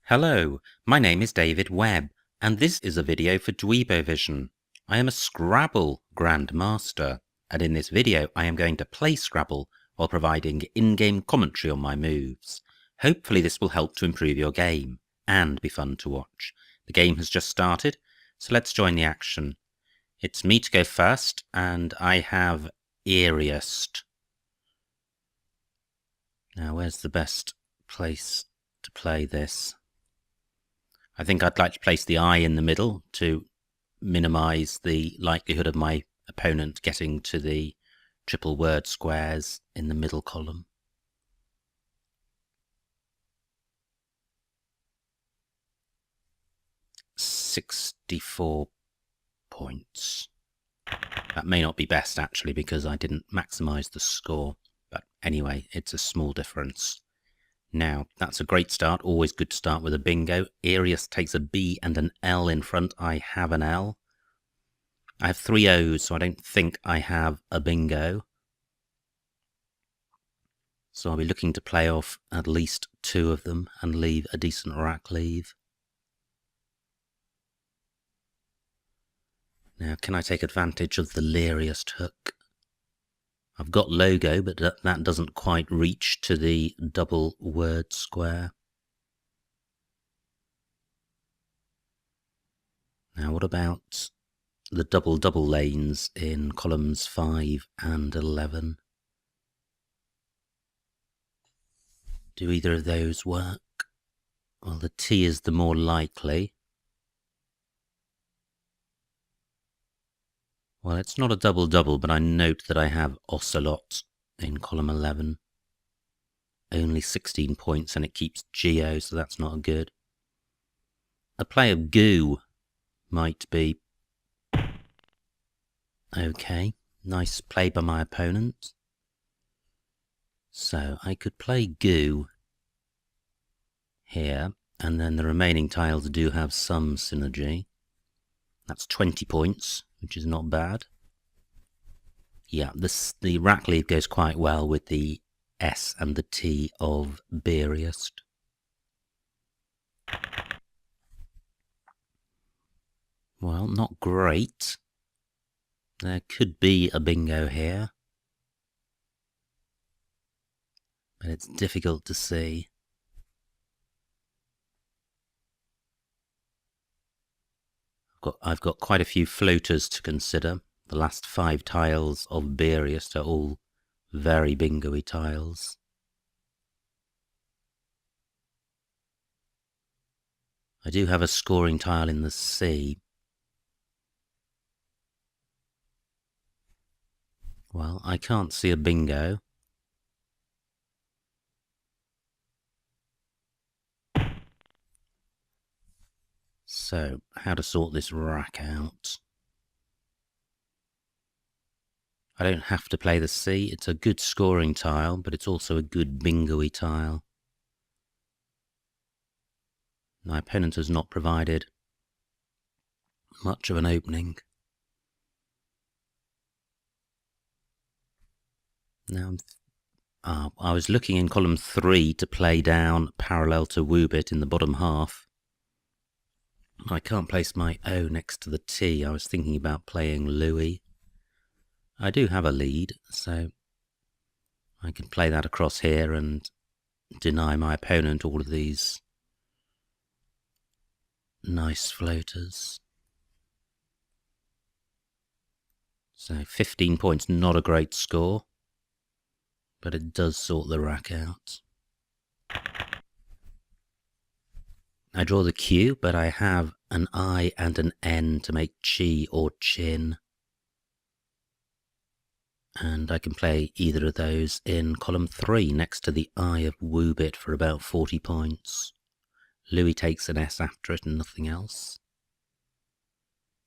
Hello, my name is David Webb, and this is a video for Dweebovision. I am a Scrabble grandmaster, and in this video I am going to play Scrabble while providing in-game commentary on my moves. Hopefully this will help to improve your game, and be fun to watch. The game has just started, so let's join the action. It's me to go first, and I have Eeriest. Now where's the best place to play this? I think I'd like to place the I in the middle to minimise the likelihood of my opponent getting to the triple word squares in the middle column. £64 points. That may not be best actually because I didn't maximise the score, but anyway, it's a small difference. Now, that's a great start. Always good to start with a bingo. Eeriest takes a B and an L in front. I have an L. I have 3 O's, so I don't think I have a bingo. So I'll be looking to play off at least 2 of them and leave a decent rack leave. Now, can I take advantage of the Leariest hook? I've got logo, but that doesn't quite reach to the double word square. Now what about the double lanes in columns 5 and 11? Do either of those work? Well, the T is the more likely. Well, it's not a double, but I note that I have Ocelot in column 11. Only 16 points, and it keeps Geo, so that's not good. A play of Goo might be okay. Nice play by my opponent. So I could play Goo here, and then the remaining tiles do have some synergy. That's 20 points, which is not bad. Yeah, the rack leave goes quite well with the S and the T of Beeriest. Well, not great. There could be a bingo here, but it's difficult to see. I've got quite a few floaters to consider. The last 5 tiles of Beeriest are all very bingo-y tiles. I do have a scoring tile in the C. Well, I can't see a bingo. So, how to sort this rack out? I don't have to play the C. It's a good scoring tile, but it's also a good bingo-y tile. My opponent has not provided much of an opening. Now, I was looking in column 3 to play down parallel to Woobit in the bottom half. I can't place my O next to the T. I was thinking about playing Louis. I do have a lead, so I can play that across here and deny my opponent all of these nice floaters. So 15 points, not a great score, but it does sort the rack out. I draw the Q, but I have an I and an N to make Chi or Chin. And I can play either of those in column 3 next to the I of Woobit for about 40 points. Louis takes an S after it and nothing else.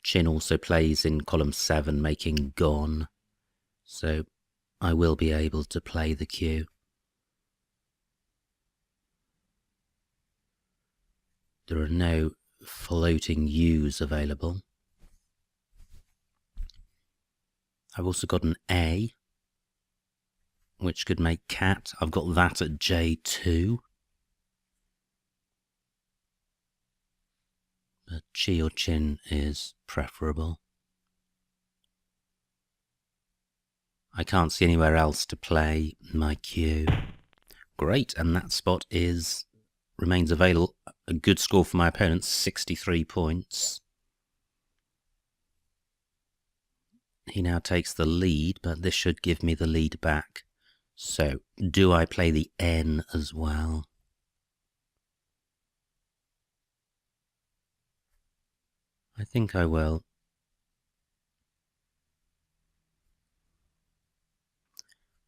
Chin also plays in column 7, making Gone. So I will be able to play the Q. There are no floating U's available. I've also got an A, which could make Cat. I've got that at J2. Chi or chin is preferable. I can't see anywhere else to play my cue. Great, and that spot remains available. A good score for my opponent, 63 points. He now takes the lead, but this should give me the lead back. So, do I play the N as well? I think I will.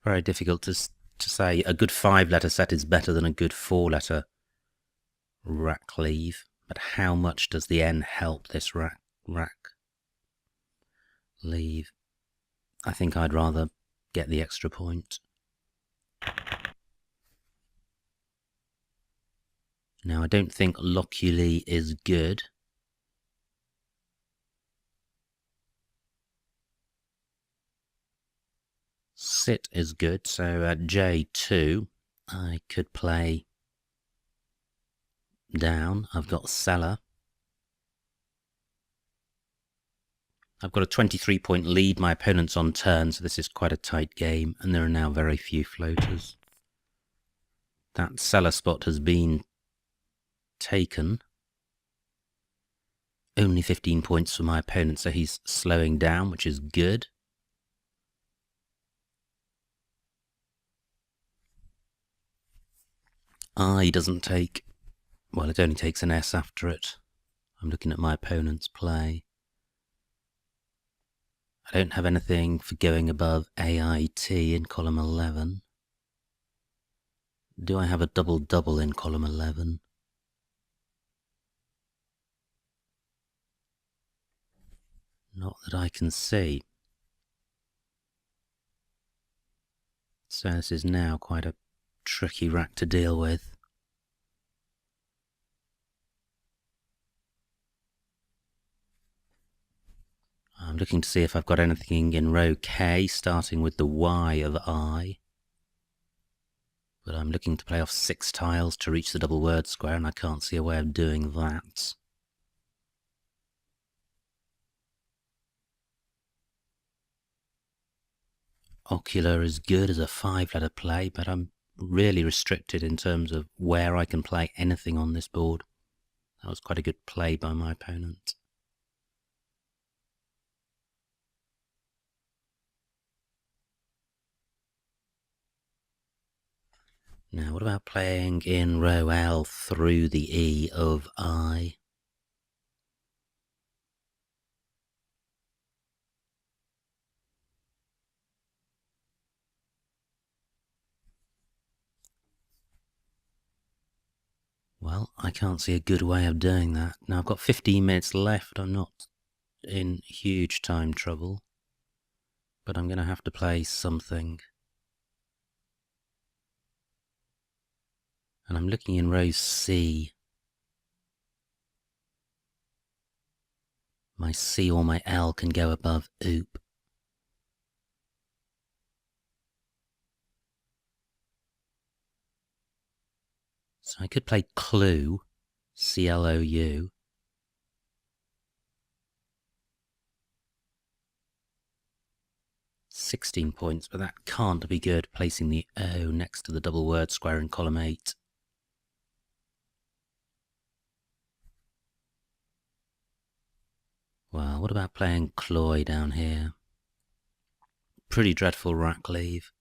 Very difficult to say. A good 5-letter set is better than a good 4-letter rack leave. But how much does the N help this rack leave? I think I'd rather get the extra point. Now, I don't think loculi is good. Sit is good, so at J2 I could play down. I've got cellar. I've got a 23-point lead. My opponent's on turn, so this is quite a tight game, and there are now very few floaters. That cellar spot has been taken. Only 15 points for my opponent, so he's slowing down, which is good. I doesn't take... Well, it only takes an S after it. I'm looking at my opponent's play. I don't have anything for going above AIT in column 11. Do I have a double-double in column 11? Not that I can see. So this is now quite a tricky rack to deal with. I'm looking to see if I've got anything in row K, starting with the Y of I. But I'm looking to play off 6 tiles to reach the double word square, and I can't see a way of doing that. Ocular is good as a 5-letter play, but I'm really restricted in terms of where I can play anything on this board. That was quite a good play by my opponent. Now, what about playing in row L through the E of I? Well, I can't see a good way of doing that. Now, I've got 15 minutes left. I'm not in huge time trouble, but I'm going to have to play something. And I'm looking in row C. My C or my L can go above oop. So I could play clue, C-L-O-U. $16 points, but that can't be good, placing the O next to the double word square in column 8. Well, what about playing cloy down here? Pretty dreadful rack leave.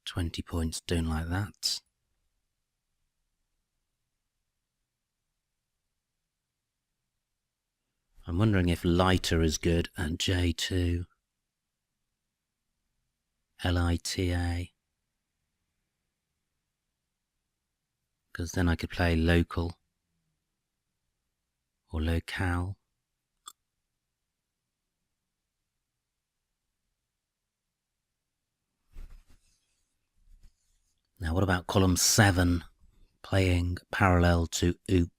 20 points, don't like that. I'm wondering if lighter is good at J2. L-I-T-A. Because then I could play local or locale. Now what about column 7, playing parallel to oop?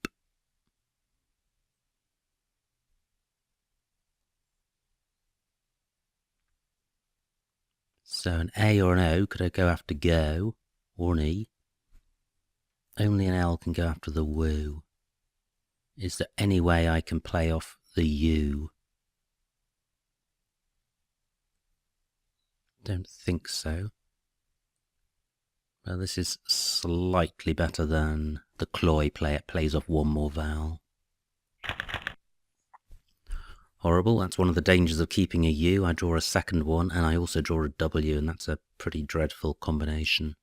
So an A or an O could go after go, or an E. Only an L can go after the woo. Is there any way I can play off the U? Don't think so. Well, this is slightly better than the cloy play. It plays off one more vowel. Horrible. That's one of the dangers of keeping a U. I draw a second one, and I also draw a W, and that's a pretty dreadful combination.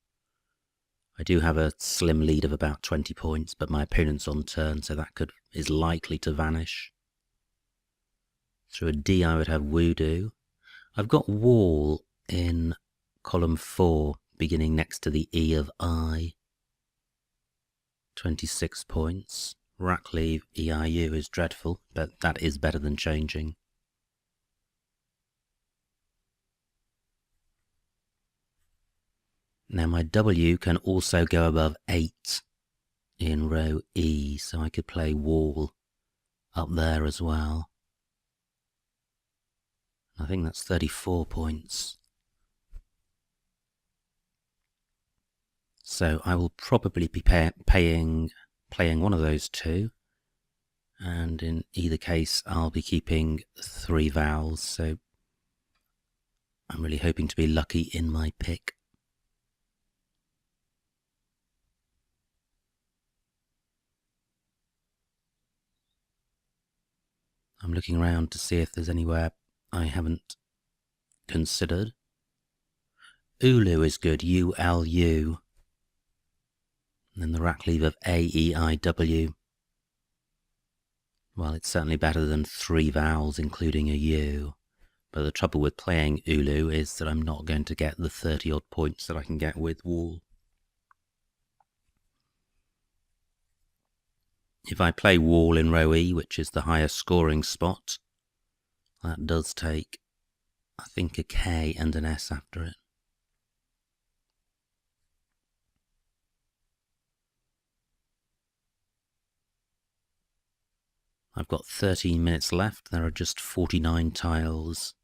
I do have a slim lead of about 20 points, but my opponent's on turn, so that is likely to vanish. Through a D, I would have Voodoo. I've got Wall in column 4, beginning next to the E of I. 26 points. Rack leave EIU is dreadful, but that is better than changing. Now my W can also go above 8 in row E, so I could play Wall up there as well. I think that's 34 points. So I will probably be playing one of those two, and in either case I'll be keeping 3 vowels, so I'm really hoping to be lucky in my pick. I'm looking around to see if there's anywhere I haven't considered. Ulu is good, U-L-U. And then the rack leave of A-E-I-W. Well, it's certainly better than 3 vowels, including a U. But the trouble with playing Ulu is that I'm not going to get the 30-odd points that I can get with Wall. If I play Wall in row E, which is the highest scoring spot, that does take, I think, a K and an S after it. I've got 13 minutes left. There are just 49 tiles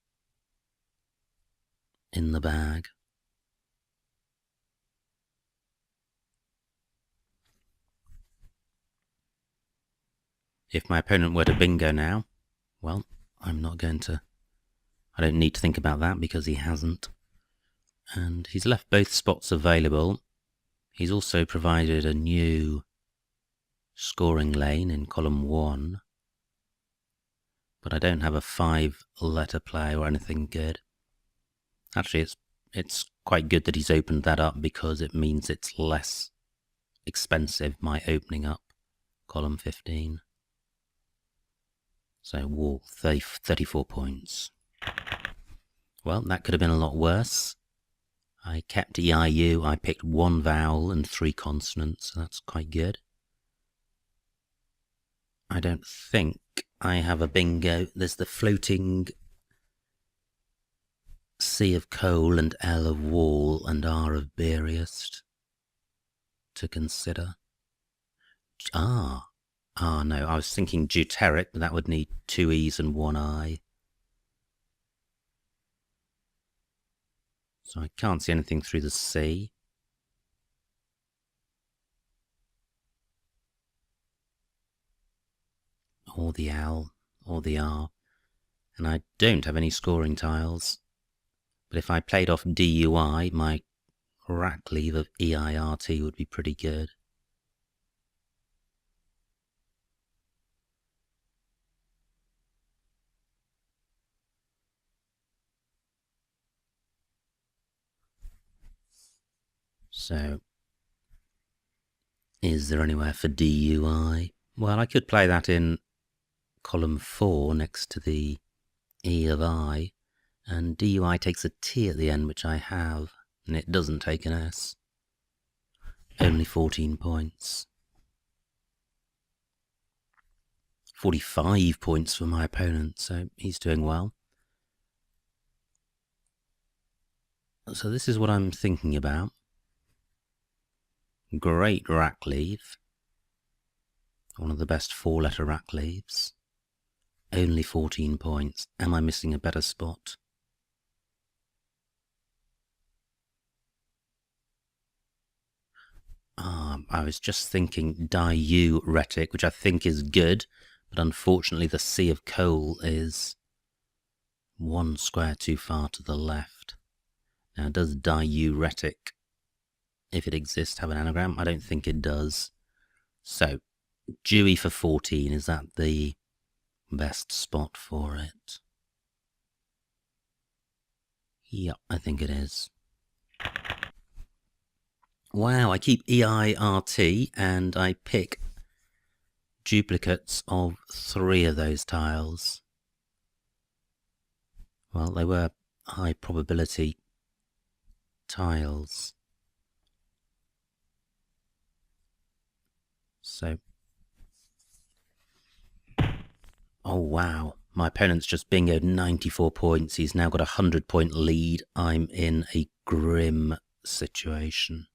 in the bag. If my opponent were to bingo now, well, I don't need to think about that because he hasn't. And he's left both spots available. He's also provided a new scoring lane in column 1. But I don't have a 5-letter play or anything good. Actually, it's quite good that he's opened that up because it means it's less expensive, my opening up column 15. So Wall, 34 points. Well, that could have been a lot worse. I kept EIU, I picked 1 vowel and 3 consonants, so that's quite good. I don't think I have a bingo. There's the floating C of coal and L of wall and R of beeriest to consider. No, I was thinking deuteric, but that would need 2 E's and 1 I. So I can't see anything through the C. Or the L, or the R. And I don't have any scoring tiles. But if I played off DUI, my rack leave of EIRT would be pretty good. So, is there anywhere for DUI? Well, I could play that in column 4 next to the E of I, and DUI takes a T at the end, which I have, and it doesn't take an S. Only 14 points. 45 points for my opponent, so he's doing well. So this is what I'm thinking about. Great rack leave. One of the best 4-letter rack leaves. Only 14 points. Am I missing a better spot? I was just thinking diuretic, which I think is good, but unfortunately the sea of coal is one square too far to the left. Now, does diuretic, if it exists, have an anagram? I don't think it does. So, Dewey for 14, is that the best spot for it? Yep, I think it is. Wow, I keep EIRT and I pick duplicates of 3 of those tiles. Well, they were high probability tiles. So, oh wow, my opponent's just bingoed 94 points. He's now got a 100-point lead. I'm in a grim situation.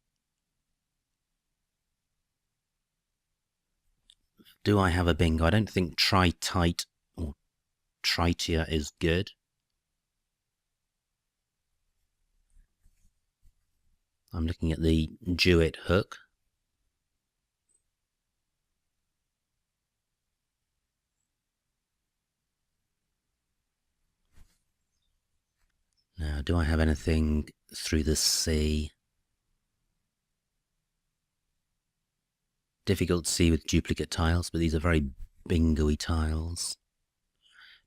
Do I have a bingo? I don't think tri-tight or tritia is good. I'm looking at the duet hook. Now, do I have anything through the sea? Difficult to see with duplicate tiles, but these are very bingo-y tiles.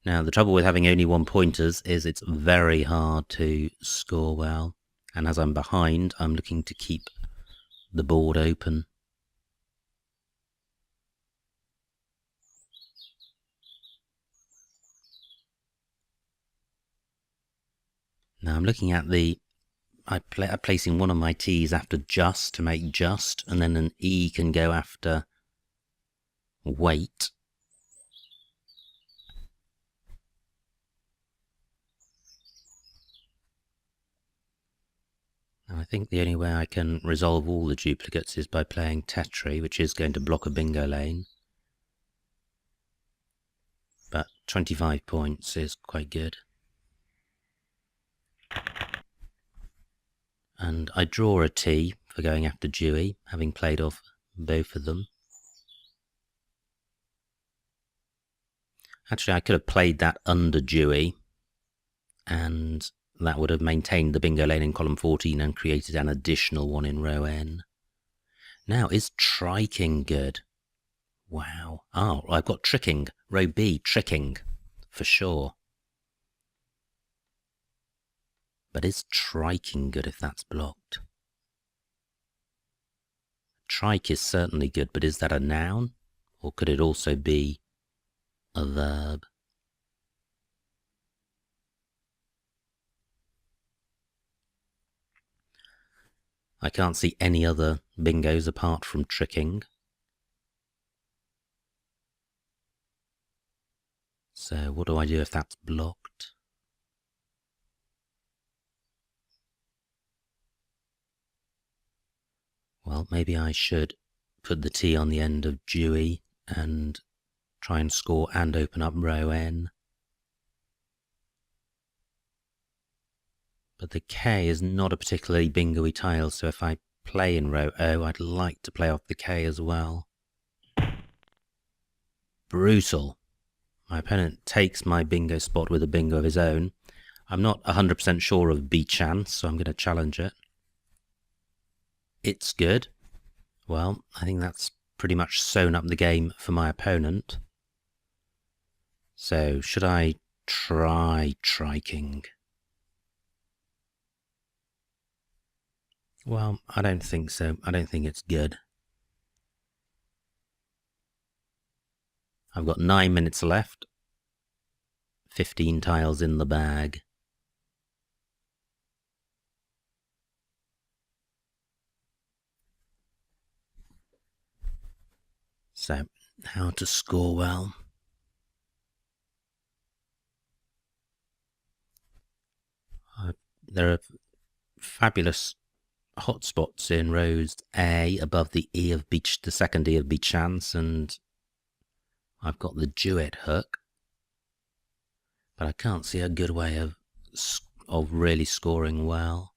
Now, the trouble with having only 1 pointers is it's very hard to score well. And as I'm behind, I'm looking to keep the board open. Now I'm looking at I'm placing one of my T's after just to make just, and then an E can go after wait. Now I think the only way I can resolve all the duplicates is by playing Tetri, which is going to block a bingo lane. But 25 points is quite good. And I draw a T for going after Dewey, having played off both of them. Actually, I could have played that under Dewey, and that would have maintained the bingo lane in column 14 and created an additional one in row N. Now, is triking good? Wow. Oh, I've got tricking. Row B, tricking, for sure. But is triking good if that's blocked? Trike is certainly good, but is that a noun? Or could it also be a verb? I can't see any other bingos apart from tricking. So what do I do if that's blocked? Well, maybe I should put the T on the end of Dewey and try and score and open up row N. But the K is not a particularly bingo-y tile, so if I play in row O, I'd like to play off the K as well. Brutal. My opponent takes my bingo spot with a bingo of his own. I'm not 100% sure of B chance, so I'm going to challenge it. It's good. Well, I think that's pretty much sewn up the game for my opponent. So, should I try triking? Well, I don't think so. I don't think it's good. I've got 9 minutes left. 15 tiles in the bag. So, how to score well? There are fabulous hotspots in rows A above the E of beach, the second E of B chance, and I've got the duet hook, but I can't see a good way of really scoring well.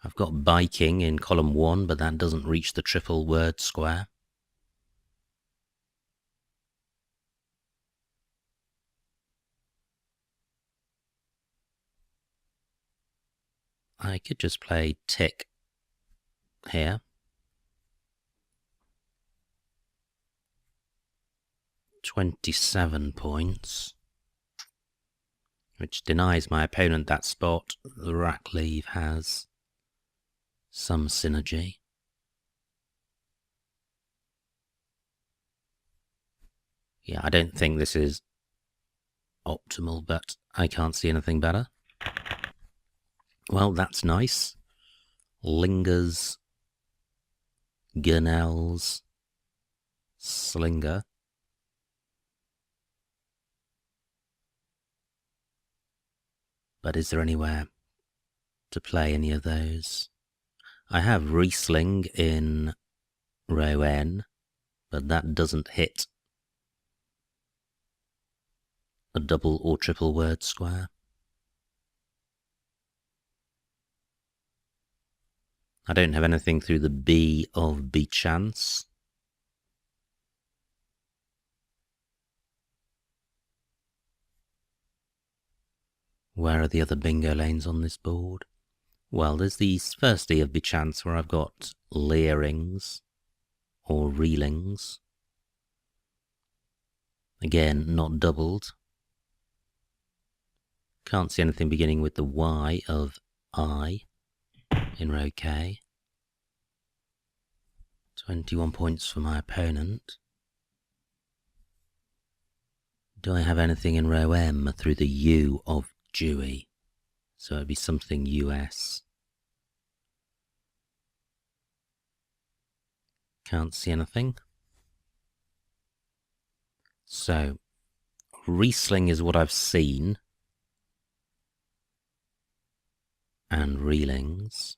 I've got biking in column 1, but that doesn't reach the triple word square. I could just play tick here. 27 points, which denies my opponent that spot. The rack leave has some synergy. Yeah, I don't think this is optimal, but I can't see anything better. Well, that's nice. Lingers, Gurnells, Slinger. But is there anywhere to play any of those? I have Riesling in row N, but that doesn't hit a double or triple word square. I don't have anything through the B of Bchance. Where are the other bingo lanes on this board? Well, there's the first E of Bchance where I've got Leerings or Reelings. Again, not doubled. Can't see anything beginning with the Y of I in row K. 21 points for my opponent. Do I have anything in row M through the U of Dewey? So it'd be something US. Can't see anything. So, Riesling is what I've seen. And Reelings.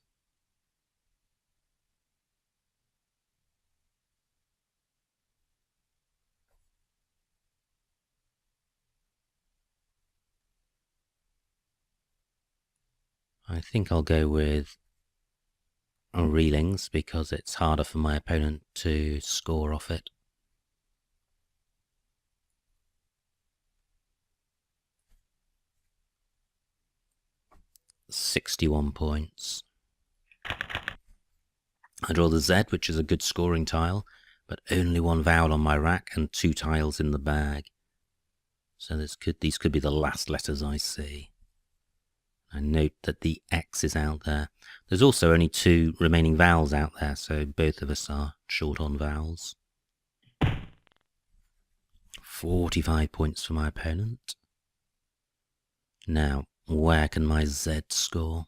I think I'll go with Reelings because it's harder for my opponent to score off it. £61 points. I draw the Z, which is a good scoring tile, but only one vowel on my rack and 2 tiles in the bag. So these could be the last letters I see. I note that the X is out there. There's also only 2 remaining vowels out there, so both of us are short on vowels. 45 points for my opponent. Now, where can my Z score?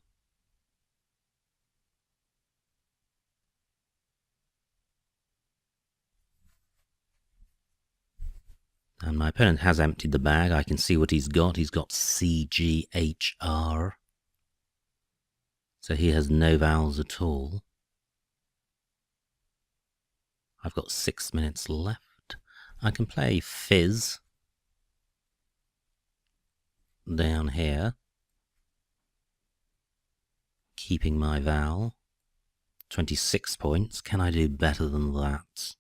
And my opponent has emptied the bag. I can see what he's got. He's got CGHR. So he has no vowels at all. I've got 6 minutes left. I can play Fizz down here, keeping my vowel. 26 points. Can I do better than that?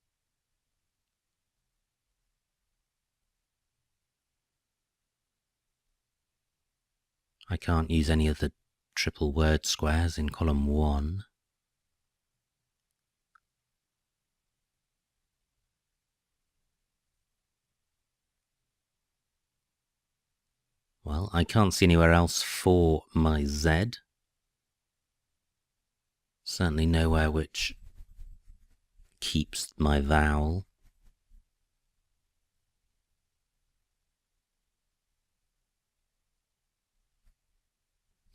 I can't use any of the triple word squares in column 1. Well, I can't see anywhere else for my Z. Certainly nowhere which keeps my vowel.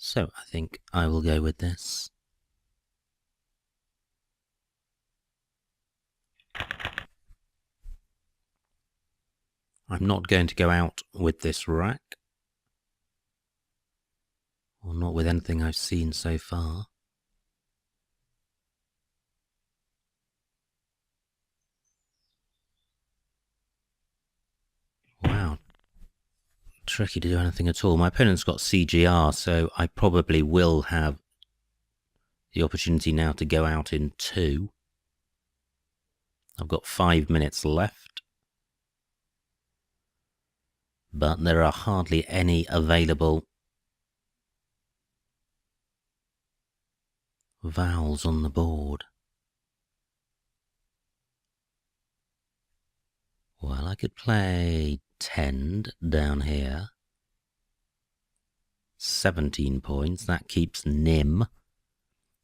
So I think I will go with this. I'm not going to go out with this rack, or not with anything I've seen so far. Wow. Tricky to do anything at all. My opponent's got CGR, so I probably will have the opportunity now to go out in 2. I've got 5 minutes left, but there are hardly any available vowels on the board. Well, I could play tend down here. 17 points, that keeps nim.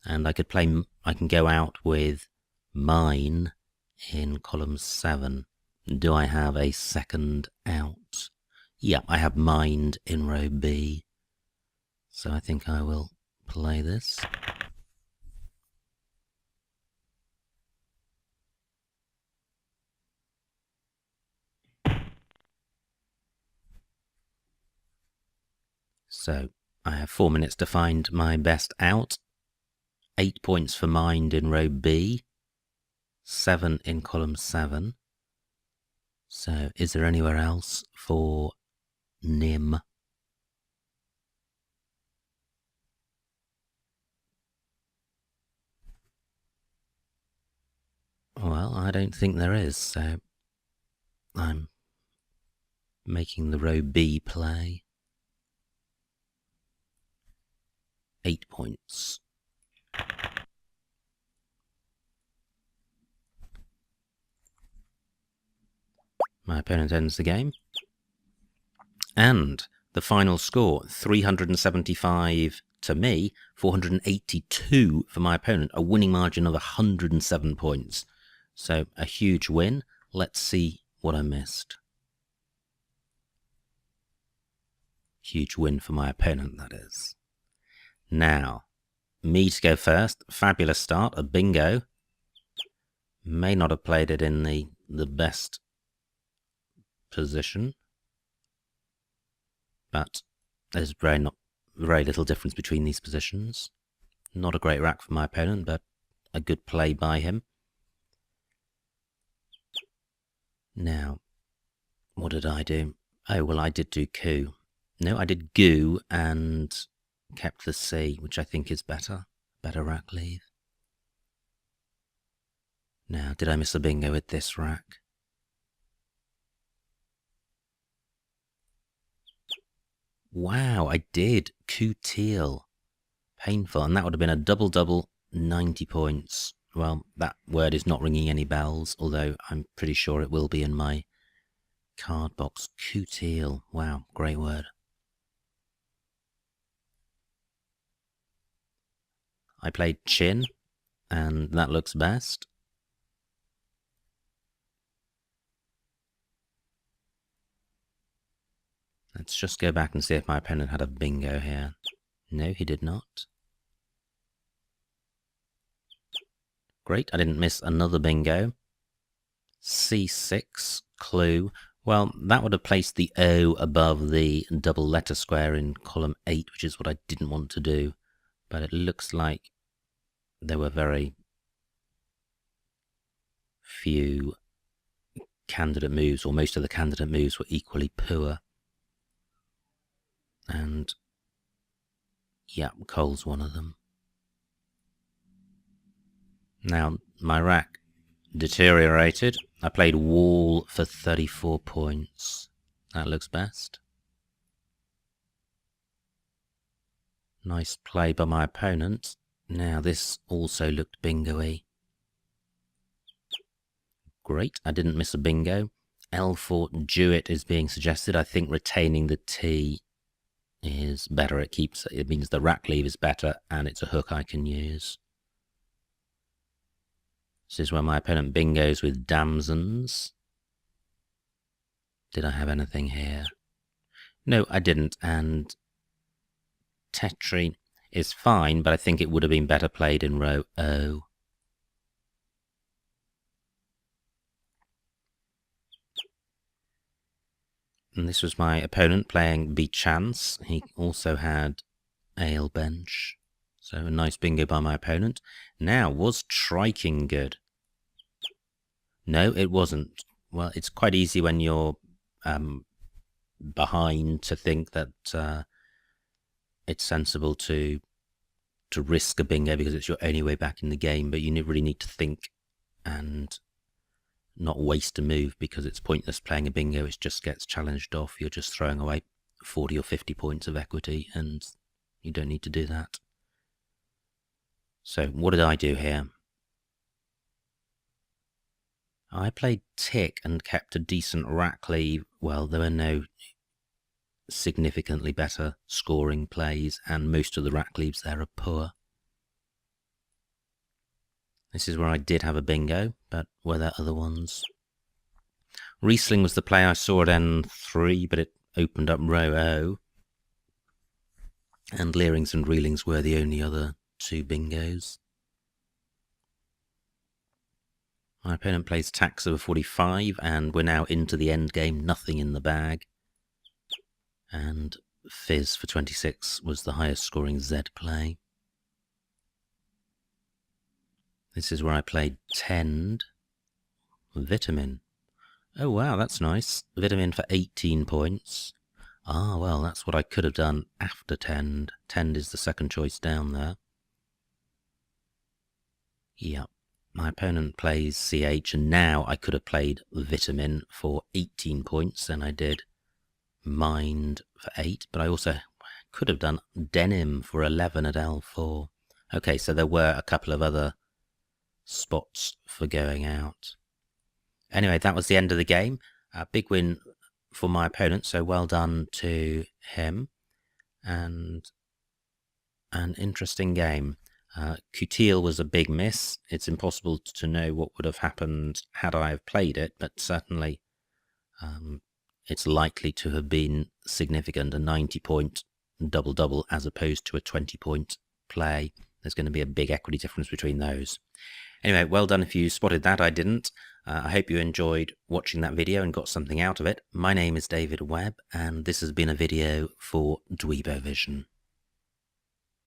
And I can go out with mine in column 7. Do I have a second out? Yeah, I have mind in row B. So I think I will play this. So I have 4 minutes to find my best out. 8 points for mind in row B. 7 in column 7. So is there anywhere else for nim? Well, I don't think there is, so I'm making the row B play. 8 points. My opponent ends the game. And the final score, 375 to me, 482 for my opponent, a winning margin of 107 points. So a huge win. Let's see what I missed. Huge win for my opponent, that is. Now, me to go first. Fabulous start, a bingo. May not have played it in the best position, but there's very little difference between these positions. Not a great rack for my opponent, but a good play by him. Now, what did I do? Oh, well, I did do coup. No, I did goo and kept the C, which I think is better. Better rack leave. Now, did I miss a bingo with this rack? Wow, I did. Coup teal. Painful. And that would have been a double-double, 90 points. Well, that word is not ringing any bells, although I'm pretty sure it will be in my card box. Coup teal. Wow, great word. I played chin, and that looks best. Let's just go back and see if my opponent had a bingo here. No, he did not. Great, I didn't miss another bingo. C6, clue. Well, that would have placed the O above the double letter square in column 8, which is what I didn't want to do. But it looks like there were very few candidate moves, or most of the candidate moves were equally poor. And yeah, Cole's one of them. Now, my rack deteriorated. I played wall for 34 points. That looks best. Nice play by my opponent. Now, this also looked bingo-y. Great, I didn't miss a bingo. L4 duet is being suggested. I think retaining the T is better. It means the rack leave is better, and it's a hook I can use. This is where my opponent bingos with damsons. Did I have anything here? No, I didn't, and Tetri is fine, but I think it would have been better played in row O. And this was my opponent playing B-Chance. He also had Ale Bench. So a nice bingo by my opponent. Now, was triking good? No, it wasn't. Well, it's quite easy when you're behind to think that it's sensible to to risk a bingo because it's your only way back in the game, but you really need to think and not waste a move because it's pointless playing a bingo. It just gets challenged off. You're just throwing away 40 or 50 points of equity, and you don't need to do that. So what did I do here? I played tick and kept a decent rack leave. Well, there were no significantly better scoring plays, and most of the rack leaves there are poor. This is where I did have a bingo, but were there other ones? Riesling was the play I saw at N3, but it opened up row O. And Leerings and Reelings were the only other two bingos. My opponent plays tax over 45, and we're now into the end game, nothing in the bag. And Fizz for 26 was the highest scoring Z play. This is where I played Tend. Vitamin. Oh wow, that's nice. Vitamin for 18 points. Ah, well, that's what I could have done after Tend. Tend is the second choice down there. Yep. My opponent plays CH, and now I could have played Vitamin for 18 points, and I did Mind for 8, but I also could have done Denim for 11 at L4. Okay, so there were a couple of other spots for going out. Anyway, that was the end of the game. A big win for my opponent, so well done to him. And an interesting game. Coutil was a big miss. It's impossible to know what would have happened had I have played it, but certainly it's likely to have been significant, a 90-point double-double as opposed to a 20-point play. There's going to be a big equity difference between those. Anyway, well done if you spotted that. I didn't. I hope you enjoyed watching that video and got something out of it. My name is David Webb, and this has been a video for Dweebovision.